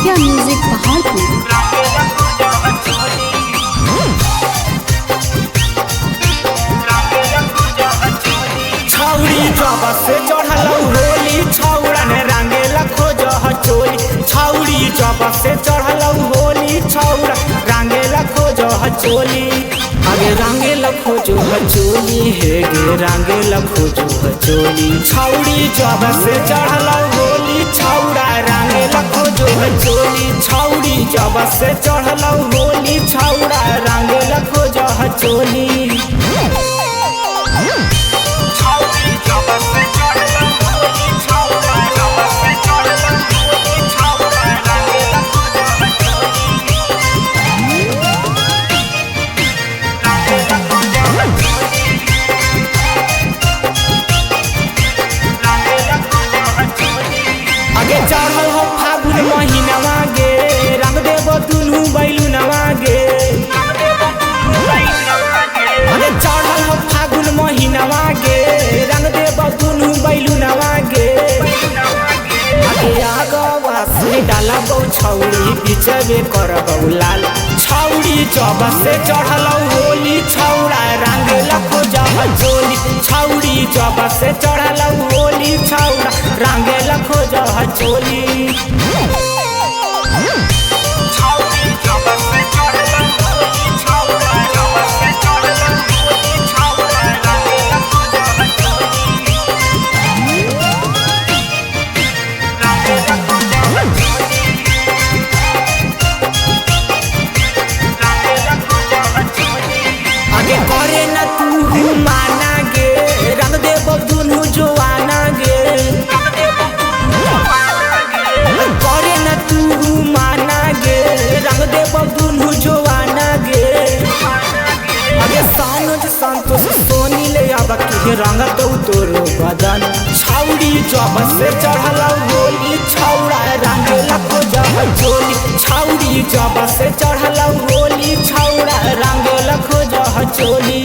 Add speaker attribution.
Speaker 1: Mafia music Paharpur.
Speaker 2: छौड़ी जब से चढ़ल होली छौड़न रंगेला खोज चोली। छौड़ी जब से चढ़ल होली छौड़ा रंगेला खोज चोली। आगे रंगेला खोज चोली हे गे रंगेला खोज चोली। छौड़ी जब से चढ़ल होली छौड़ा रंगेला खोज चोली। छौड़ी जब से चढ़ल होली छौड़ा रंगेला खोज चोली। आगे चढ़ल हो फागुन महीनवा गे रंग देव दुनू बैलुनवा गे। आगे चढ़ल हो फागुन महीनवा गे रंग देव दुनू बैलुनवा गे। आगे आगवा से डाला गौ छौड़ी बिचबे कर गौ लाल। छौड़ी जब से चढ़ल होली छौड़ा रंगेला खोज चोली। छौड़ी जब से चढ़ल होली छौड़ा रंगेला खोज चोली। आगे करे न तू माना गे रंग देव दुनू जवाना गे। करे न तू माना गे रंग देव दुनू जवाना गे। आगे सानुज संतोष सोनी ले अब के रंग दो तोरो बदन। छौड़ी जब से चढ़ल होली छौड़ा रंगेला खोज चोली। छौड़ी जब से चढ़ल होली छौड़ा रंगेला खोज चोली।